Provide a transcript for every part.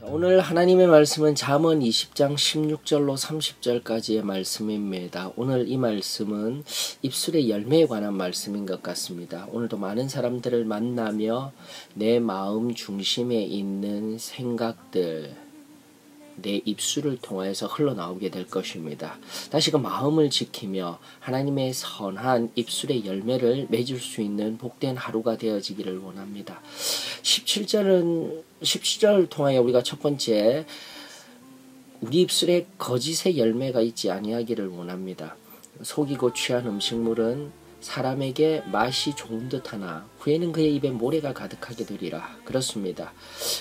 오늘 하나님의 말씀은 잠언 20장 16절로 30절까지의 말씀입니다. 오늘 이 말씀은 입술의 열매에 관한 말씀인 것 같습니다. 오늘도 많은 사람들을 만나며 내 마음 중심에 있는 생각들, 내 입술을 통하여서 흘러나오게 될 것입니다. 다시 그 마음을 지키며 하나님의 선한 입술의 열매를 맺을 수 있는 복된 하루가 되어지기를 원합니다. 17절을 통하여 우리가 첫 번째 우리 입술에 거짓의 열매가 있지 아니하기를 원합니다. 속이고 취한 음식물은 사람에게 맛이 좋은 듯하나 후에는 그의 입에 모래가 가득하게 되리라. 그렇습니다.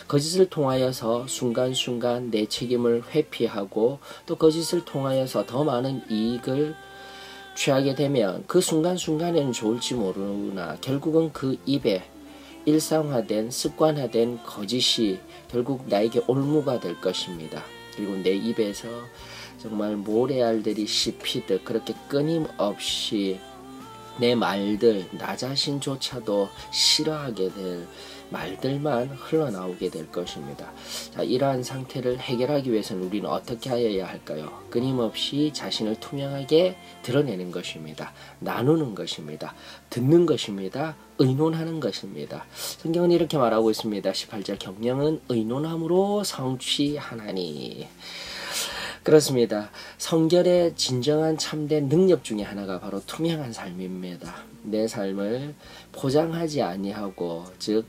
거짓을 통하여서 순간순간 내 책임을 회피하고 또 거짓을 통하여서 더 많은 이익을 취하게 되면 그 순간순간에는 좋을지 모르나 결국은 그 입에 일상화된 습관화된 거짓이 결국 나에게 올무가 될 것입니다. 그리고 내 입에서 정말 모래알들이 씹히듯 그렇게 끊임없이 내 말들, 나 자신조차도 싫어하게 될 말들만 흘러나오게 될 것입니다. 자, 이러한 상태를 해결하기 위해서는 우리는 어떻게 하여야 할까요? 끊임없이 자신을 투명하게 드러내는 것입니다. 나누는 것입니다. 듣는 것입니다. 의논하는 것입니다. 성경은 이렇게 말하고 있습니다. 18절 경영은 의논함으로 성취하나니. 그렇습니다. 성결의 진정한 참된 능력 중에 하나가 바로 투명한 삶입니다. 내 삶을 포장하지 아니하고 즉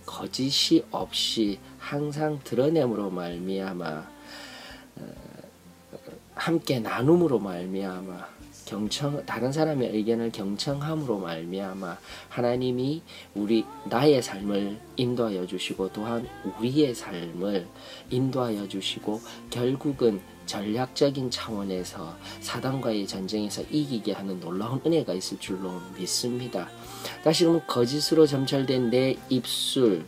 거짓이 없이 항상 드러냄으로 말미암아 함께 나눔으로 말미암아 다른 사람의 의견을 경청함으로 말미암아 하나님이 나의 삶을 인도하여 주시고 또한 우리의 삶을 인도하여 주시고 결국은 전략적인 차원에서 사단과의 전쟁에서 이기게 하는 놀라운 은혜가 있을 줄로 믿습니다. 다시금 거짓으로 점철된 내 입술,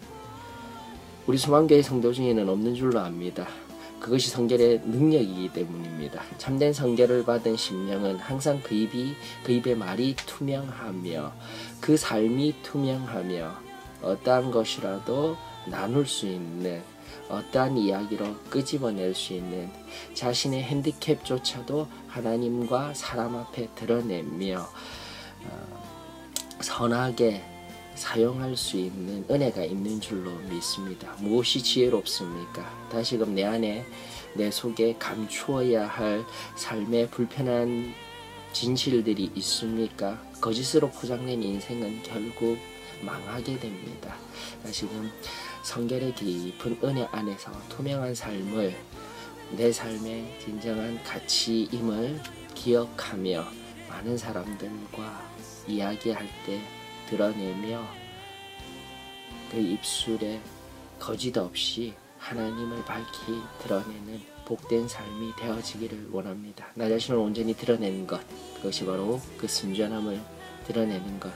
우리 소망교회 성도 중에는 없는 줄로 압니다. 그것이 성결의 능력이기 때문입니다. 참된 성결을 받은 심령은 항상 그 입의 말이 투명하며 그 삶이 투명하며 어떠한 것이라도 나눌 수 있는 어떠한 이야기로 끄집어낼 수 있는 자신의 핸디캡조차도 하나님과 사람 앞에 드러내며 선하게 사용할 수 있는 은혜가 있는 줄로 믿습니다. 무엇이 지혜롭습니까? 다시금 내 안에 내 속에 감추어야 할 삶의 불편한 진실들이 있습니까? 거짓으로 포장된 인생은 결국 망하게 됩니다. 다시금 성결의 깊은 은혜 안에서 투명한 삶을 내 삶의 진정한 가치임을 기억하며 많은 사람들과 이야기할 때 드러내며 그 입술에 거짓 없이 하나님을 밝히 드러내는 복된 삶이 되어지기를 원합니다. 나 자신을 온전히 드러내는 것, 그것이 바로 그 순전함을 드러내는 것,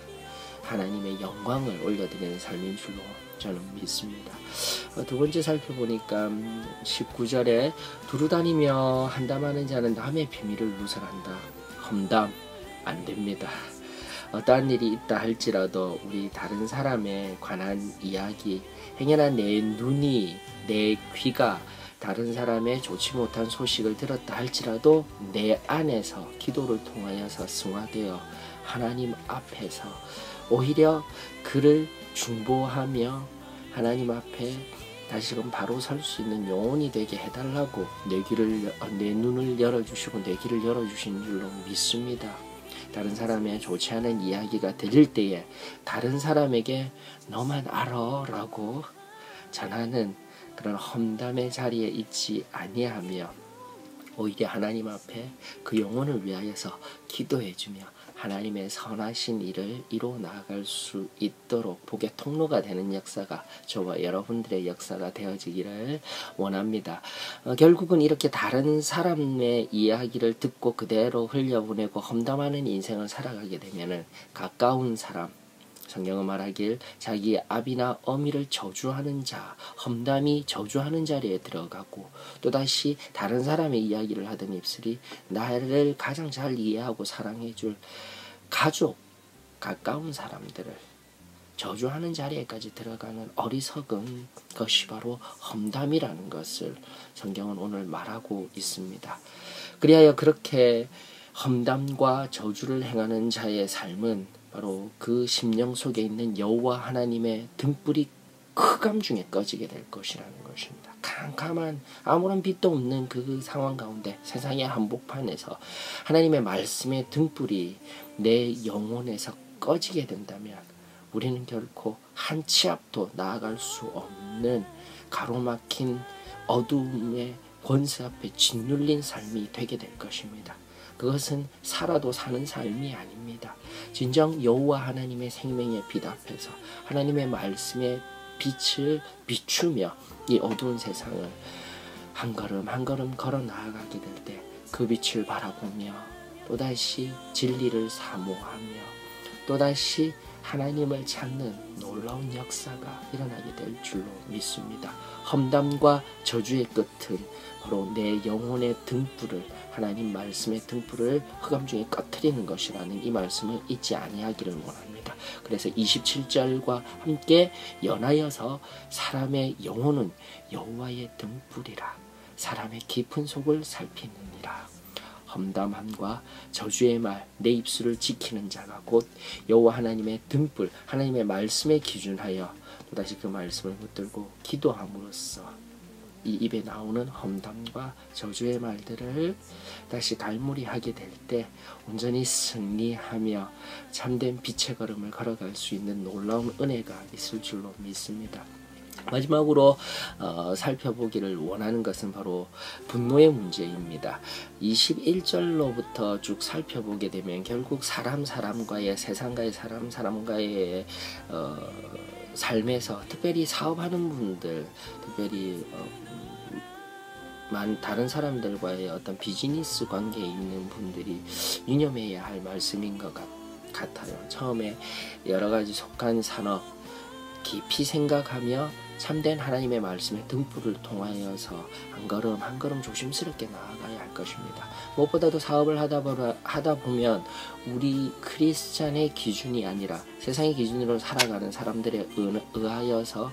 하나님의 영광을 올려드리는 삶인 줄로 저는 믿습니다. 두 번째 살펴보니까 19절에 두루다니며 한담하는 자는 남의 비밀을 누설한다. 험담 안 됩니다. 어떠한 일이 있다 할지라도 우리 다른 사람에 관한 이야기, 행여나 내 눈이, 내 귀가 다른 사람의 좋지 못한 소식을 들었다 할지라도 내 안에서 기도를 통하여서 승화되어 하나님 앞에서 오히려 그를 중보하며 하나님 앞에 다시금 바로 설 수 있는 영혼이 되게 해달라고 내 눈을 열어주시고 내 귀를 열어주신 줄로 믿습니다. 다른 사람의 좋지 않은 이야기가 들릴 때에 다른 사람에게 너만 알아 라고 전하는 그런 험담의 자리에 있지 아니하며 오히려 하나님 앞에 그 영혼을 위하여서 기도해주며 하나님의 선하신 일을 이루어 나아갈 수 있도록 복의 통로가 되는 역사가 저와 여러분들의 역사가 되어지기를 원합니다. 결국은 이렇게 다른 사람의 이야기를 듣고 그대로 흘려보내고 험담하는 인생을 살아가게 되면은 가까운 사람, 성경은 말하길 자기의 아비나 어미를 저주하는 자, 험담이 저주하는 자리에 들어가고 또다시 다른 사람의 이야기를 하던 입술이 나를 가장 잘 이해하고 사랑해줄 가족, 가까운 사람들을 저주하는 자리에까지 들어가는 어리석은 것이 바로 험담이라는 것을 성경은 오늘 말하고 있습니다. 그리하여 그렇게 험담과 저주를 행하는 자의 삶은 바로 그 심령 속에 있는 여호와 하나님의 등불이 흑암 중에 꺼지게 될 것이라는 것입니다. 캄캄한 아무런 빛도 없는 그 상황 가운데 세상의 한복판에서 하나님의 말씀의 등불이 내 영혼에서 꺼지게 된다면 우리는 결코 한 치 앞도 나아갈 수 없는 가로막힌 어두움의 권세 앞에 짓눌린 삶이 되게 될 것입니다. 그것은 살아도 사는 삶이 아닙니다. 진정 여호와 하나님의 생명의 빛 앞에서 하나님의 말씀의 빛을 비추며 이 어두운 세상을 한 걸음 한 걸음 걸어 나아가게 될 때 그 빛을 바라보며 또다시 진리를 사모하며 또다시 하나님을 찾는 놀라운 역사가 일어나게 될 줄로 믿습니다. 험담과 저주의 끝은 바로 내 영혼의 등불을 하나님 말씀의 등불을 흑암 중에 꺼트리는 것이라는 이 말씀을 잊지 아니하기를 원합니다. 그래서 27절과 함께 연하여서 사람의 영혼은 여호와의 등불이라 사람의 깊은 속을 살피느니라. 험담함과 저주의 말 내 입술을 지키는 자가 곧 여호와 하나님의 등불 하나님의 말씀에 기준하여 또다시 그 말씀을 붙들고 기도함으로써 이 입에 나오는 험담과 저주의 말들을 다시 갈무리하게 될 때 온전히 승리하며 참된 빛의 걸음을 걸어갈 수 있는 놀라운 은혜가 있을 줄로 믿습니다. 마지막으로 살펴보기를 원하는 것은 바로 분노의 문제입니다. 21절로부터 쭉 살펴보게 되면 결국 사람과의 세상과의 사람과의 삶에서 특별히 사업하는 분들 특별히 다른 사람들과의 어떤 비즈니스 관계에 있는 분들이 유념해야 할 말씀인 것 같아요. 처음에 여러 가지 속한 산업 깊이 생각하며 참된 하나님의 말씀의 등불을 통하여서 한 걸음 한 걸음 조심스럽게 나아가야 할 것입니다. 무엇보다도 사업을 하다 보면 우리 크리스찬의 기준이 아니라 세상의 기준으로 살아가는 사람들에 의하여서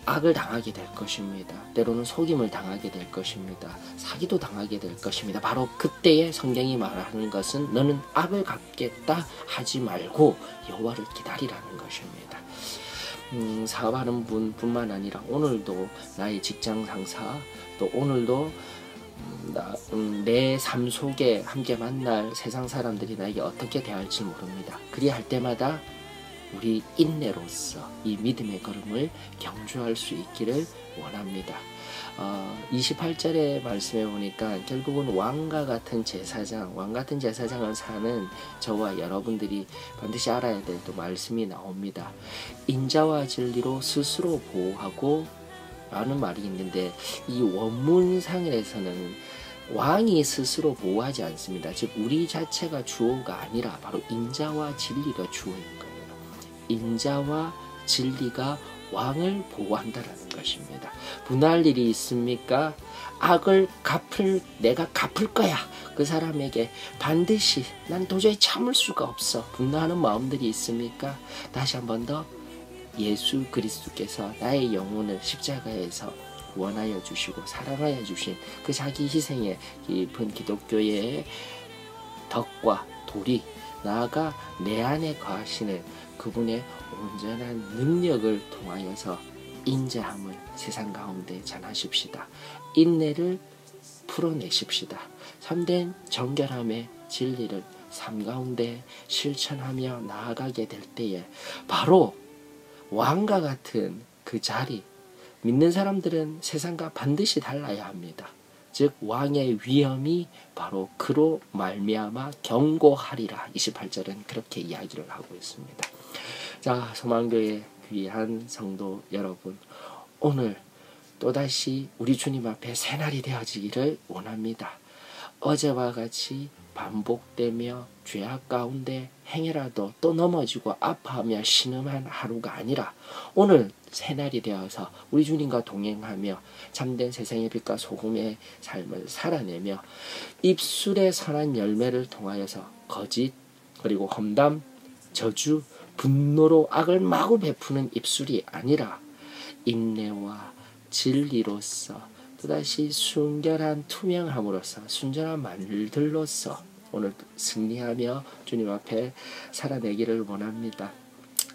악을 당하게 될 것입니다. 때로는 속임을 당하게 될 것입니다. 사기도 당하게 될 것입니다. 바로 그때에 성경이 말하는 것은 너는 악을 갚겠다 하지 말고 여호와를 기다리라는 것입니다. 사업하는 분뿐만 아니라 오늘도 나의 직장 상사 또 오늘도 내 삶 속에 함께 만날 세상 사람들이 나에게 어떻게 대할지 모릅니다. 그리할 때마다 우리 인내로서 이 믿음의 걸음을 경주할 수 있기를 원합니다. 28절의 말씀에 보니까 결국은 왕과 같은 제사장을 사는 저와 여러분들이 반드시 알아야 될 또 말씀이 나옵니다. 인자와 진리로 스스로 보호하고 라는 말이 있는데 이 원문상에서는 왕이 스스로 보호하지 않습니다. 즉 우리 자체가 주어가 아니라 바로 인자와 진리가 주어인 거예요. 인자와 진리가 왕을 보호한다라는 것입니다. 분할 일이 있습니까? 악을 내가 갚을 거야. 그 사람에게 반드시 난 도저히 참을 수가 없어. 분노하는 마음들이 있습니까? 다시 한 번 더 예수 그리스도께서 나의 영혼을 십자가에서 구원하여 주시고 사랑하여 주신 그 자기 희생의 깊은 기독교의 덕과 도리 나아가 내 안에 거하시는 그분의 온전한 능력을 통하여서 인자함을 세상 가운데 전하십시다. 인내를 풀어내십시다. 참된 정결함의 진리를 삶 가운데 실천하며 나아가게 될 때에 바로 왕과 같은 그 자리 믿는 사람들은 세상과 반드시 달라야 합니다. 즉 왕의 위엄이 바로 그로 말미암아 경고하리라. 28절은 그렇게 이야기를 하고 있습니다. 자, 소망교회 귀한 성도 여러분, 오늘 또다시 우리 주님 앞에 새날이 되어지기를 원합니다. 어제와 같이 반복되며 죄악 가운데 행여라도 또 넘어지고 아파하며 신음한 하루가 아니라 오늘 새날이 되어서 우리 주님과 동행하며 참된 세상의 빛과 소금의 삶을 살아내며 입술의 선한 열매를 통하여서 거짓 그리고 험담, 저주, 분노로 악을 마구 베푸는 입술이 아니라 인내와 진리로서 또다시 순결한 투명함으로써 순전한 말들로서 오늘 승리하며 주님 앞에 살아내기를 원합니다.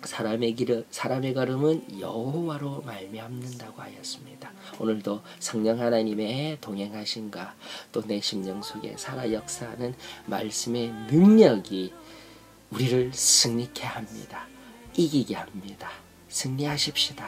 사람의 걸음은 여호와로 말미암는다고 하였습니다. 오늘도 성령 하나님의 동행하심과 또 내 심령 속에 살아 역사하는 말씀의 능력이 우리를 승리케 합니다. 이기게 합니다. 승리하십시다.